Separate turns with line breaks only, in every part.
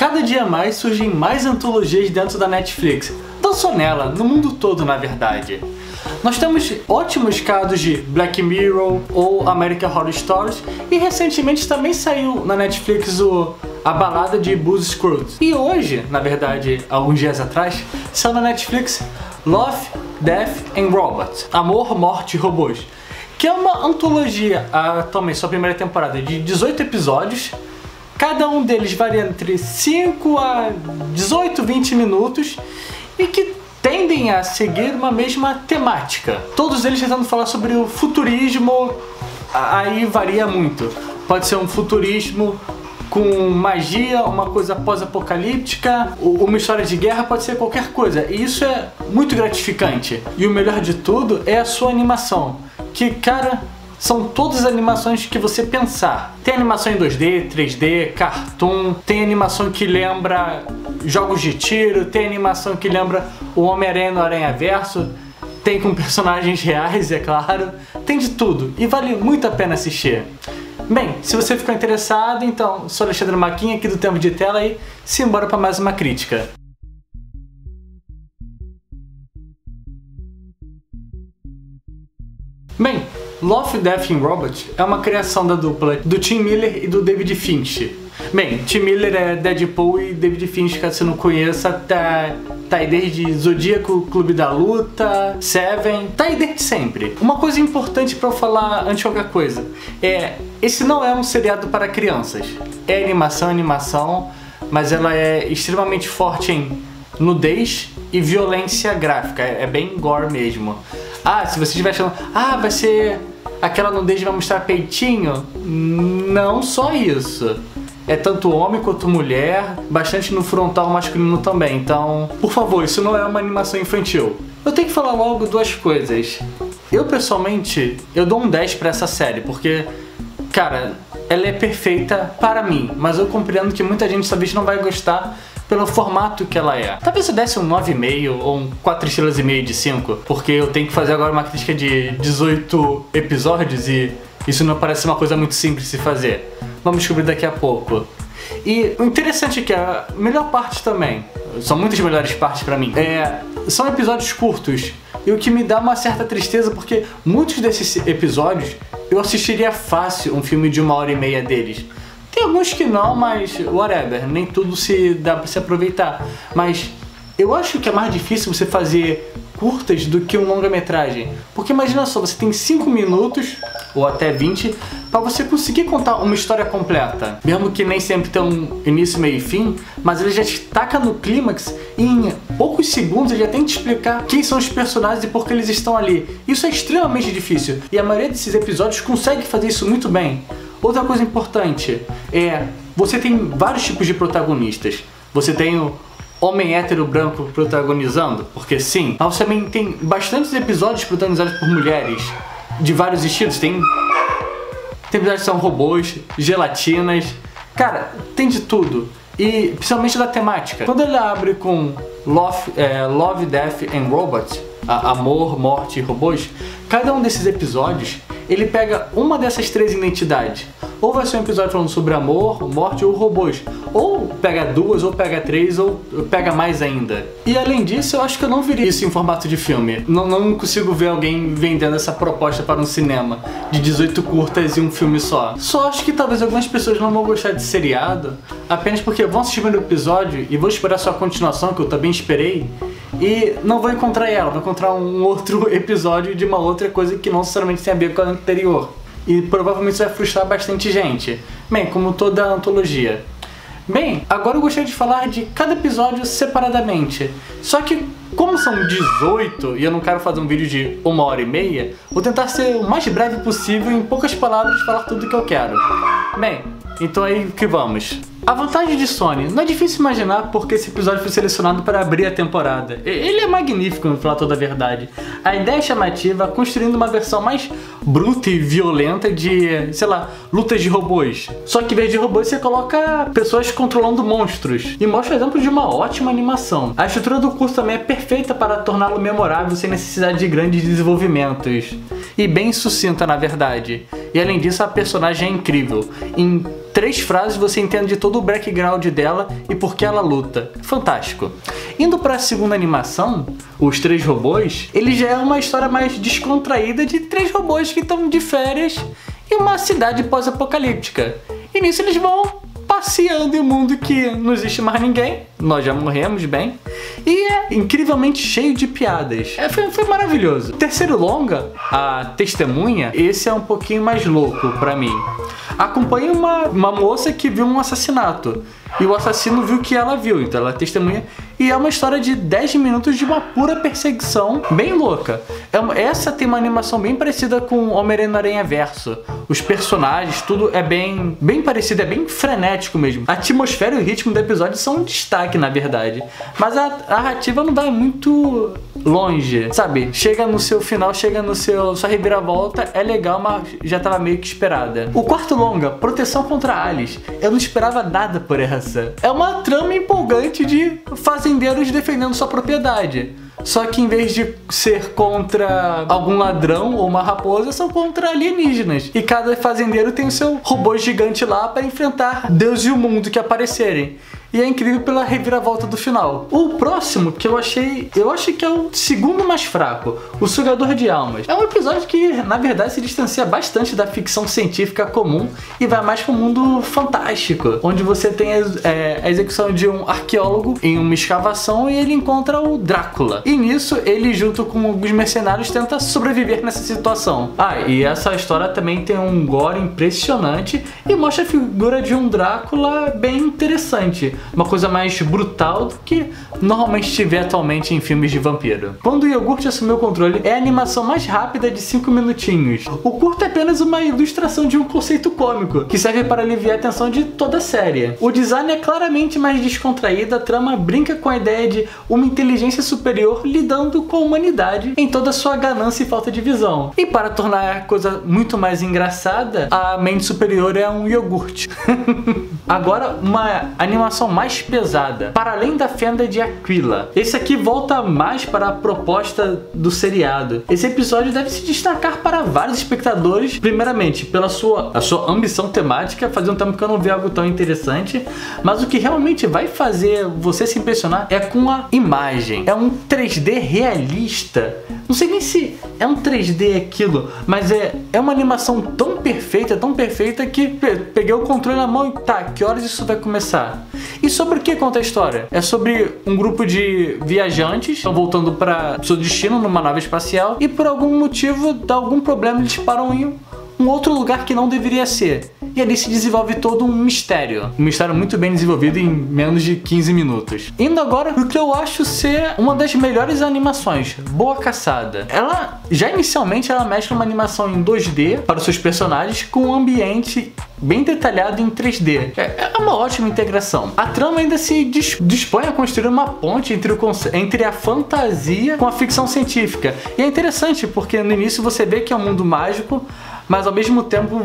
Cada dia mais surgem mais antologias dentro da Netflix. Não só nela, no mundo todo na verdade. Nós temos ótimos casos de Black Mirror ou American Horror Stories e recentemente também saiu na Netflix A Balada de Buzz Scruggs. E hoje, na verdade, alguns dias atrás, saiu na Netflix Love, Death and Robots, Amor, Morte e Robôs, que é uma antologia, atualmente sua primeira temporada, de 18 episódios. Cada um deles varia entre 5 a 18, 20 minutos e que tendem a seguir uma mesma temática. Todos eles tentando falar sobre o futurismo, aí varia muito. Pode ser um futurismo com magia, uma coisa pós-apocalíptica, uma história de guerra, pode ser qualquer coisa. E isso é muito gratificante. E o melhor de tudo é a sua animação, que, cara, são todas as animações que você pensar. Tem animação em 2D, 3D, cartoon, tem animação que lembra jogos de tiro, tem animação que lembra o Homem-Aranha no Aranhaverso, tem com personagens reais, é claro, tem de tudo e vale muito a pena assistir. Bem, se você ficou interessado, então sou Alexandre Maquin aqui do Tempo de Tela e simbora para mais uma crítica. Bem, Love, Death and Robots é uma criação da dupla do Tim Miller e do David Fincher. Bem, Tim Miller é Deadpool e David Fincher, caso você não conheça, tá aí desde Zodíaco, Clube da Luta, Seven, tá aí desde sempre. Uma coisa importante pra eu falar antes de qualquer coisa esse não é um seriado para crianças. É animação, mas ela é extremamente forte em nudez e violência gráfica, é bem gore mesmo. Se você estiver achando, vai ser aquela nudez vai mostrar peitinho, não só isso. É tanto homem quanto mulher, bastante no frontal masculino também, então, por favor, isso não é uma animação infantil. Eu tenho que falar logo duas coisas. Eu, pessoalmente, eu dou um 10 pra essa série, porque, cara, ela é perfeita para mim, mas eu compreendo que muita gente talvez não vai gostar pelo formato que ela é. Talvez eu desse um 9,5 ou um 4,5 estrelas de 5, porque eu tenho que fazer agora uma crítica de 18 episódios e isso não parece uma coisa muito simples de se fazer. Vamos descobrir daqui a pouco. E o interessante é que a melhor parte também, são muitas melhores partes pra mim, são episódios curtos. E o que me dá uma certa tristeza, porque muitos desses episódios eu assistiria fácil um filme de 1h30 deles. Tem alguns que não, mas whatever, nem tudo se dá pra se aproveitar. Mas eu acho que é mais difícil você fazer curtas do que um longa-metragem. Porque imagina só, você tem 5 minutos, ou até 20, para você conseguir contar uma história completa. Mesmo que nem sempre tem um início, meio e fim, mas ele já te taca no clímax e em poucos segundos ele já tem que te explicar quem são os personagens e por que eles estão ali. Isso é extremamente difícil, e a maioria desses episódios consegue fazer isso muito bem. Outra coisa importante você tem vários tipos de protagonistas. Você tem o homem hétero branco protagonizando, porque sim, mas você também tem bastantes episódios protagonizados por mulheres de vários estilos. Tem episódios que são robôs, gelatinas, cara, tem de tudo. E principalmente da temática. Quando ele abre com Love, Death and Robots, Amor, Morte e Robôs, cada um desses episódios ele pega uma dessas três identidades. Ou vai ser um episódio falando sobre amor, morte ou robôs. Ou pega duas, ou pega três, ou pega mais ainda. E além disso, eu acho que eu não viria isso em formato de filme. Não consigo ver alguém vendendo essa proposta para um cinema de 18 curtas e um filme só. Só acho que talvez algumas pessoas não vão gostar de seriado apenas porque vão assistir o primeiro episódio e vão esperar sua continuação, que eu também esperei, e não vou encontrar ela, vou encontrar um outro episódio de uma outra coisa que não necessariamente tem a ver com a anterior. E provavelmente isso vai frustrar bastante gente. Bem, como toda antologia. Bem, agora eu gostaria de falar de cada episódio separadamente. Só que, como são 18 e eu não quero fazer um vídeo de 1h30, vou tentar ser o mais breve possível e em poucas palavras falar tudo o que eu quero. Bem, então aí que vamos. A vantagem de Sony, não é difícil imaginar porque esse episódio foi selecionado para abrir a temporada. Ele é magnífico, no falar toda a verdade. A ideia é chamativa, construindo uma versão mais bruta e violenta de, sei lá, lutas de robôs. Só que em vez de robôs você coloca pessoas controlando monstros. E mostra o exemplo de uma ótima animação. A estrutura do curso também é perfeita para torná-lo memorável sem necessidade de grandes desenvolvimentos. E bem sucinta, na verdade. E além disso, a personagem é incrível. Em 3 frases você entende todo o background dela e por que ela luta. Fantástico. Indo para a segunda animação, Os Três Robôs, ele já é uma história mais descontraída de 3 robôs que estão de férias em uma cidade pós-apocalíptica. E nisso eles vão passeando em um mundo que não existe mais ninguém, nós já morremos bem, e é incrivelmente cheio de piadas. Foi maravilhoso. O terceiro longa, A Testemunha, esse é um pouquinho mais louco pra mim. Acompanha uma moça que viu um assassinato, e o assassino viu o que ela viu, então ela é testemunha, e é uma história de 10 minutos de uma pura perseguição bem louca. Essa tem uma animação bem parecida com Homem-Aranha no Aranhaverso. Os personagens, tudo é bem parecido, é bem frenético mesmo. A atmosfera e o ritmo do episódio são um destaque, na verdade. Mas a narrativa não vai muito longe, sabe? Chega no seu final, chega no sua reviravolta, é legal, mas já tava meio que esperada. O quarto longa, Proteção contra Alice, eu não esperava nada por essa. É uma trama empolgante de fazendeiros defendendo sua propriedade. Só que em vez de ser contra algum ladrão ou uma raposa, são contra alienígenas. E cada fazendeiro tem o seu robô gigante lá para enfrentar Deus e o mundo que aparecerem. E é incrível pela reviravolta do final. O próximo que eu acho que é o segundo mais fraco, O Sugador de Almas. É um episódio que, na verdade, se distancia bastante da ficção científica comum e vai mais para o mundo fantástico, onde você tem a execução de um arqueólogo em uma escavação e ele encontra o Drácula. E nisso, ele junto com alguns mercenários tenta sobreviver nessa situação. E essa história também tem um gore impressionante e mostra a figura de um Drácula bem interessante. Uma coisa mais brutal do que normalmente se vê atualmente em filmes de vampiro. Quando o iogurte assumiu o controle, é a animação mais rápida de 5 minutinhos. O curto é apenas uma ilustração de um conceito cômico, que serve para aliviar a tensão de toda a série. O design é claramente mais descontraído, a trama brinca com a ideia de uma inteligência superior lidando com a humanidade em toda a sua ganância e falta de visão. E para tornar a coisa muito mais engraçada, a mente superior é um iogurte. Agora, uma animação mais pesada, Para Além da Fenda de Aquila. Esse aqui volta mais para a proposta do seriado. Esse episódio deve se destacar para vários espectadores, primeiramente pela a sua ambição temática. Fazia um tempo que eu não vi algo tão interessante, mas o que realmente vai fazer você se impressionar é com a imagem. É um 3D realista. Não sei nem se é um 3D aquilo, mas é uma animação tão perfeita que peguei o controle na mão e tá, que horas isso vai começar? E sobre o que conta a história? É sobre um grupo de viajantes estão voltando para seu destino numa nave espacial e por algum motivo, dá algum problema, eles param em um outro lugar que não deveria ser. E ali se desenvolve todo um mistério. Um mistério muito bem desenvolvido em menos de 15 minutos. Indo agora pro que eu acho ser uma das melhores animações, Boa Caçada. Ela, já inicialmente, ela mescla uma animação em 2D para os seus personagens com um ambiente bem detalhado em 3D. É uma ótima integração. A trama ainda se dispõe a construir uma ponte entre a fantasia com a ficção científica. E é interessante porque no início você vê que é um mundo mágico, mas ao mesmo tempo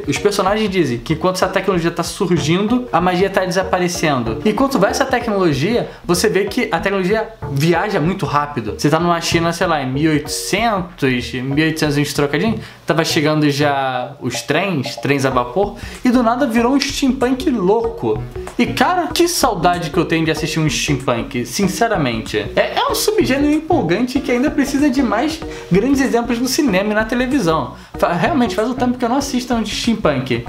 os personagens dizem que enquanto essa tecnologia está surgindo, a magia está desaparecendo. E enquanto vai essa tecnologia, você vê que a tecnologia viaja muito rápido. Você tá numa China, sei lá, em 1800 trocadinho, tava chegando já os trens a vapor, e do nada virou um steampunk louco. E cara, que saudade que eu tenho de assistir um steampunk, sinceramente. É um subgênero empolgante que ainda precisa de mais grandes exemplos no cinema e na televisão. Realmente faz um tempo que eu não assisto um steampunk.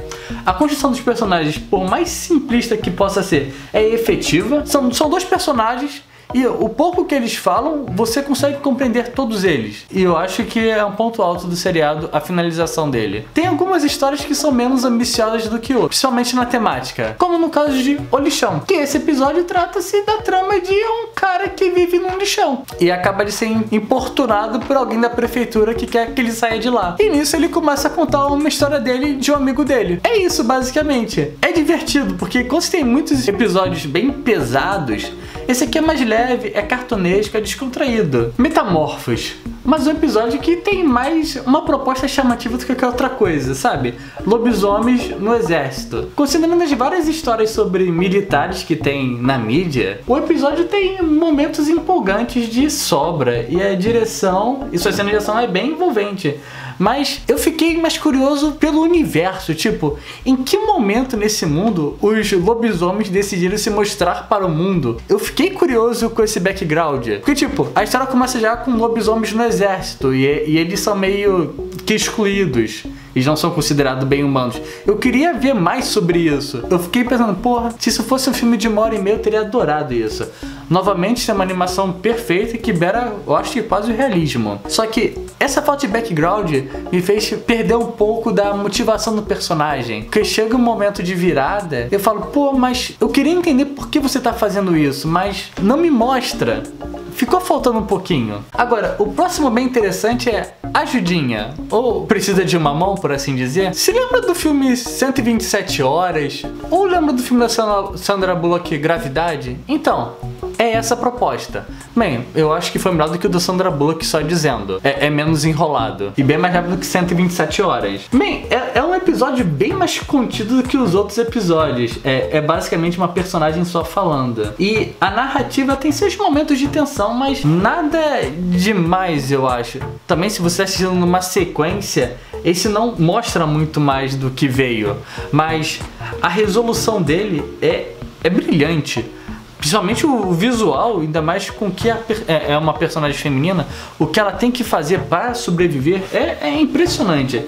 A construção dos personagens, por mais simplista que possa ser, é efetiva. São 2 personagens e o pouco que eles falam, você consegue compreender todos eles. E eu acho que é um ponto alto do seriado, a finalização dele. Tem algumas histórias que são menos ambiciosas do que outras, principalmente na temática, como no caso de O Lixão, que esse episódio trata-se da trama de um cara que vive num lixão e acaba de ser importunado por alguém da prefeitura que quer que ele saia de lá. E nisso ele começa a contar uma história dele de um amigo dele. É isso, basicamente. É divertido, porque quando você tem muitos episódios bem pesados, esse aqui é mais leve, é cartunesco, é descontraído. Metamorfos. Mas um episódio que tem mais uma proposta chamativa do que qualquer outra coisa, sabe? Lobisomens no exército. Considerando as várias histórias sobre militares que tem na mídia, o episódio tem momentos empolgantes de sobra e a direção e sua cena de ação é bem envolvente. Mas eu fiquei mais curioso pelo universo, tipo, em que momento nesse mundo os lobisomens decidiram se mostrar para o mundo? Eu fiquei curioso com esse background, porque tipo, a história começa já com lobisomens no exército e eles são meio que excluídos. Eles não são considerados bem humanos. Eu queria ver mais sobre isso. Eu fiquei pensando, porra, se isso fosse um filme de 1h30 eu teria adorado isso. Novamente tem uma animação perfeita que beira, eu acho que quase o realismo. Só que essa falta de background me fez perder um pouco da motivação do personagem. Porque chega um momento de virada, eu falo, pô, mas eu queria entender por que você tá fazendo isso, mas não me mostra. Ficou faltando um pouquinho. Agora, o próximo bem interessante é Ajudinha, ou Precisa de uma Mão, por assim dizer. Se lembra do filme 127 Horas? Ou lembra do filme da Sandra Bullock, Gravidade? Então, é essa a proposta. Bem, eu acho que foi melhor do que o da Sandra Bullock, só dizendo. É menos enrolado. E bem mais rápido que 127 horas. Bem, é um episódio bem mais contido do que os outros episódios. É basicamente uma personagem só falando. E a narrativa tem seus momentos de tensão, mas nada demais, eu acho. Também, se você está assistindo numa sequência, esse não mostra muito mais do que veio. Mas a resolução dele é brilhante. Principalmente o visual, ainda mais com que é uma personagem feminina, o que ela tem que fazer para sobreviver é impressionante.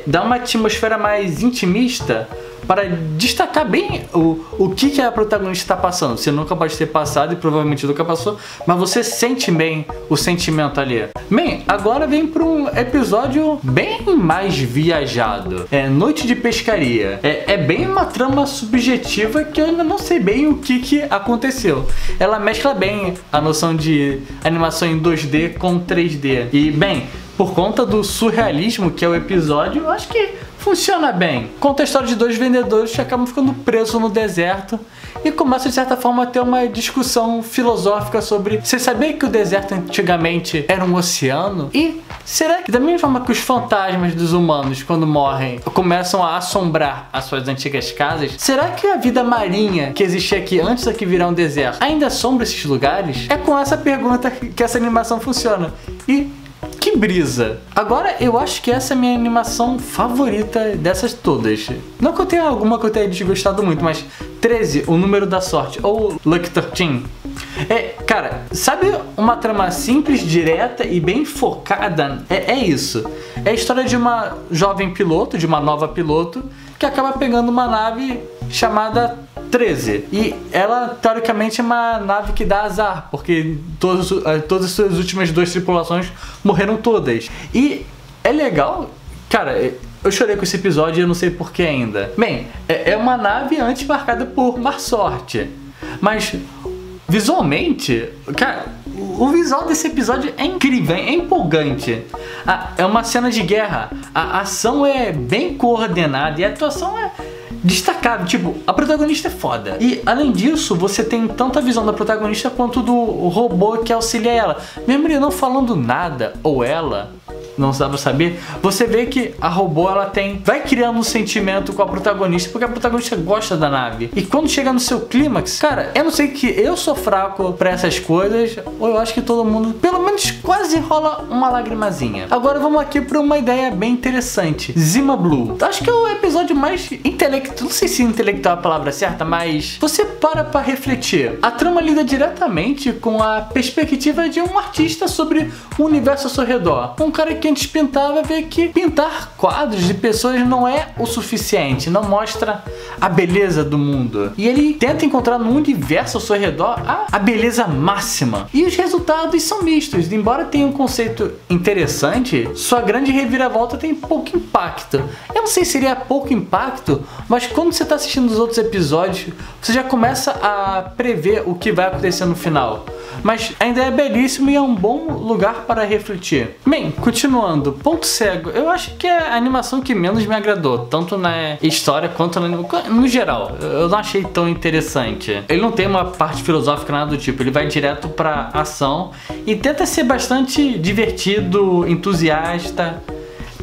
Dá uma atmosfera mais intimista para destacar bem o que a protagonista está passando. Você nunca pode ter passado e provavelmente nunca passou, mas você sente bem o sentimento ali. Bem, agora vem para um episódio bem mais viajado. É Noite de Pescaria. É bem uma trama subjetiva que eu ainda não sei bem o que aconteceu. Ela mescla bem a noção de animação em 2D com 3D. E bem, por conta do surrealismo que é o episódio, eu acho que funciona bem. Conta a história de dois vendedores que acabam ficando presos no deserto e começa de certa forma a ter uma discussão filosófica sobre: você sabia que o deserto antigamente era um oceano? E será que da mesma forma que os fantasmas dos humanos, quando morrem, começam a assombrar as suas antigas casas, será que a vida marinha que existia aqui antes daqui virar um deserto ainda assombra esses lugares? É com essa pergunta que essa animação funciona. E que brisa! Agora eu acho que essa é a minha animação favorita dessas todas. Não que eu tenha alguma que eu tenha desgostado muito, mas 13, o número da sorte, ou Lucky 13. Cara, sabe uma trama simples, direta e bem focada? É isso. É a história de uma jovem piloto, de uma nova piloto, que acaba pegando uma nave chamada 13. E ela, teoricamente, é uma nave que dá azar, porque todas as suas últimas 2 tripulações morreram todas. E é legal, cara, eu chorei com esse episódio e eu não sei porquê ainda. Bem, é uma nave antes marcada por má sorte, mas visualmente, cara, o visual desse episódio é incrível, é empolgante. É uma cena de guerra, a ação é bem coordenada e a atuação é destacável, tipo, a protagonista é foda. E além disso, você tem tanto a visão da protagonista quanto do robô que auxilia ela. Mesmo ele não falando nada, ou ela não dá pra saber, você vê que a robô vai criando um sentimento com a protagonista, porque a protagonista gosta da nave. E quando chega no seu clímax, cara, eu não sei que eu sou fraco pra essas coisas, ou eu acho que todo mundo, pelo menos quase rola uma lagrimazinha. Agora vamos aqui pra uma ideia bem interessante. Zima Blue. Acho que é o episódio mais intelectual, não sei se intelectual é a palavra certa, mas você para pra refletir. A trama lida diretamente com a perspectiva de um artista sobre o universo ao seu redor. Um cara que antes pintava, vê que pintar quadros de pessoas não é o suficiente, não mostra a beleza do mundo. E ele tenta encontrar no universo ao seu redor a beleza máxima. E os resultados são mistos. Embora tenha um conceito interessante, sua grande reviravolta tem pouco impacto. Eu não sei se seria pouco impacto, mas quando você está assistindo os outros episódios, você já começa a prever o que vai acontecer no final. Mas ainda é belíssimo e é um bom lugar para refletir. Bem, continuando, Ponto Cego. Eu acho que é a animação que menos me agradou, tanto na história quanto no geral. Eu não achei tão interessante. Ele não tem uma parte filosófica, nada do tipo. Ele vai direto pra ação e tenta ser bastante divertido, entusiasta.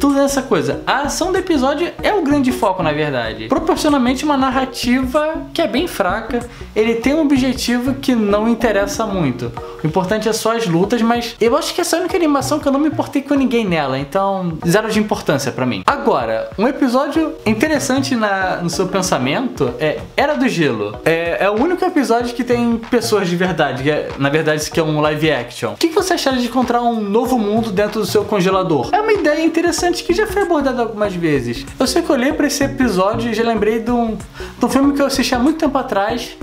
tudo essa coisa. A ação do episódio é o grande foco, na verdade. Proporcionalmente uma narrativa que é bem fraca. Ele tem um objetivo que não interessa muito. O importante é só as lutas, mas eu acho que essa é a única animação que eu não me importei com ninguém nela, então zero de importância pra mim. Agora, um episódio interessante no seu pensamento é Era do Gelo. É o único episódio que tem pessoas de verdade, na verdade isso aqui é um live action. O que você acharia de encontrar um novo mundo dentro do seu congelador? É uma ideia interessante que já foi abordada algumas vezes. Eu sei que eu olhei pra esse episódio e já lembrei de um filme que eu assisti há muito tempo atrás,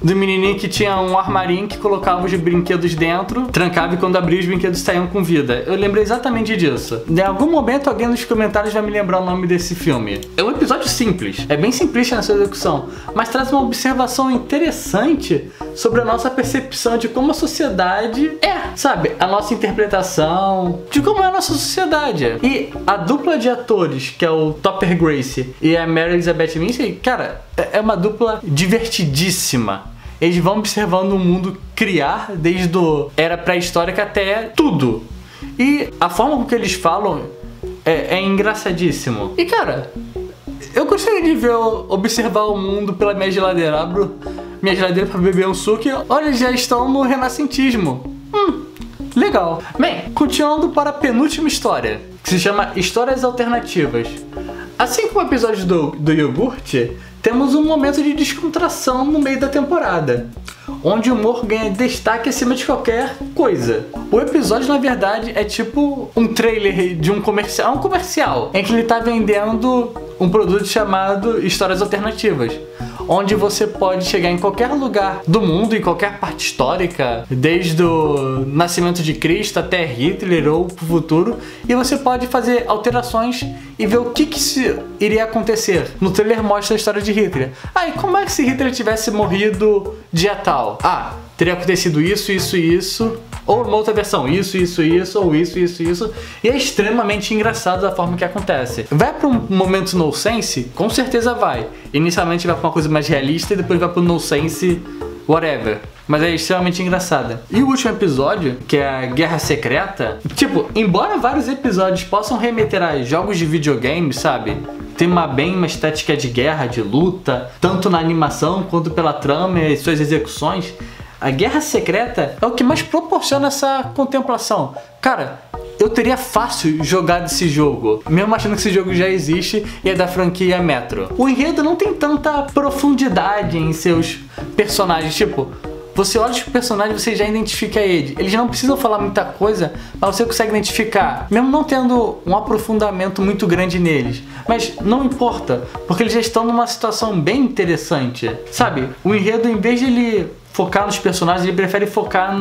do menininho que tinha um armarinho que colocava os brinquedos dentro, trancava e quando abria os brinquedos saíam com vida. Eu lembrei exatamente disso. Em algum momento alguém nos comentários vai me lembrar o nome desse filme. É um episódio simples, é bem simplista na sua execução, mas traz uma observação interessante sobre a nossa percepção de como a sociedade é, sabe? A nossa interpretação de como é a nossa sociedade. E a dupla de atores, que é o Topher Grace e a Mary Elizabeth Winstead, cara, é uma dupla divertidíssima. Eles vão observando o mundo criar desde era pré-histórica até tudo. E a forma com que eles falam é engraçadíssimo. E cara, eu gostaria de observar o mundo pela minha geladeira. Abro minha geladeira para beber um suco e olha, já estão no renascentismo. Legal. Bem, continuando para a penúltima história, que se chama Histórias Alternativas. Assim como o episódio do iogurte, temos um momento de descontração no meio da temporada, onde o humor ganha destaque acima de qualquer coisa. O episódio, na verdade, é tipo um trailer de um comercial, em que ele tá vendendo um produto chamado Histórias Alternativas, onde você pode chegar em qualquer lugar do mundo, em qualquer parte histórica, desde o nascimento de Cristo até Hitler ou pro futuro, e você pode fazer alterações e ver o que iria acontecer. No trailer mostra a história de Hitler. E como é que se Hitler tivesse morrido dia tal? Teria acontecido isso, isso e isso. Ou uma outra versão, isso, ou isso. E é extremamente engraçado da forma que acontece. Vai para um momento nonsense? Com certeza vai. Inicialmente vai para uma coisa mais realista e depois vai para o nonsense whatever. Mas é extremamente engraçada. E o último episódio, que é a Guerra Secreta, tipo, embora vários episódios possam remeter a jogos de videogame, sabe? Tem uma estética de guerra, de luta, tanto na animação quanto pela trama e suas execuções. A Guerra Secreta é o que mais proporciona essa contemplação. Cara, eu teria fácil jogado esse jogo, mesmo achando que esse jogo já existe e é da franquia Metro. O enredo não tem tanta profundidade em seus personagens, tipo, você olha os personagens e você já identifica ele. Eles não precisam falar muita coisa, mas você consegue identificar, mesmo não tendo um aprofundamento muito grande neles. Mas não importa, porque eles já estão numa situação bem interessante. Sabe, o enredo, em vez de ele focar nos personagens, ele prefere focar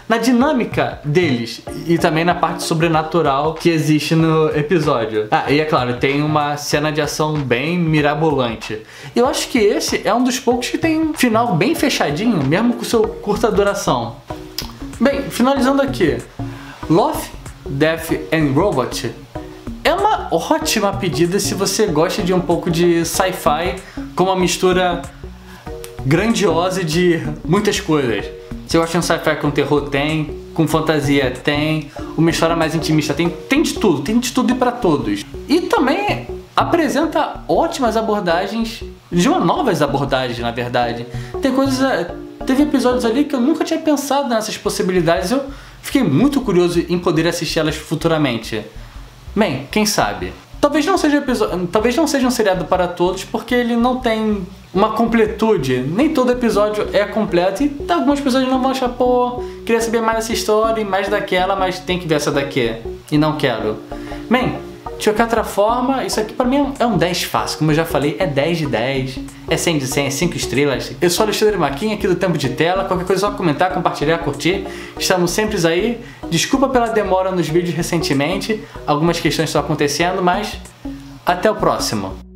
na dinâmica deles e também na parte sobrenatural que existe no episódio. E é claro, tem uma cena de ação bem mirabolante. Eu acho que esse é um dos poucos que tem um final bem fechadinho, mesmo com sua curta duração. Bem, finalizando aqui, Love, Death and Robot é uma ótima pedida se você gosta de um pouco de sci-fi com uma mistura grandiosa de muitas coisas. Se eu gosto de um sci-fi com terror, tem, com fantasia, tem, uma história mais intimista, tem de tudo e pra todos. E também apresenta ótimas abordagens, novas abordagens, na verdade. Teve episódios ali que eu nunca tinha pensado nessas possibilidades, eu fiquei muito curioso em poder assisti-las futuramente. Bem, quem sabe? Talvez não seja um seriado para todos, porque ele não tem uma completude. Nem todo episódio é completo e alguns episódios não vão achar, pô, queria saber mais dessa história e mais daquela, mas tem que ver essa daqui e não quero. Bem, de qualquer outra forma, isso aqui pra mim é um 10 fácil. Como eu já falei, é 10 de 10, é 100 de 100, é 5 estrelas. Eu sou Alexandre Maquin, aqui do Tempo de Tela. Qualquer coisa é só comentar, compartilhar, curtir. Estamos sempre aí. Desculpa pela demora nos vídeos recentemente. Algumas questões estão acontecendo, mas até o próximo.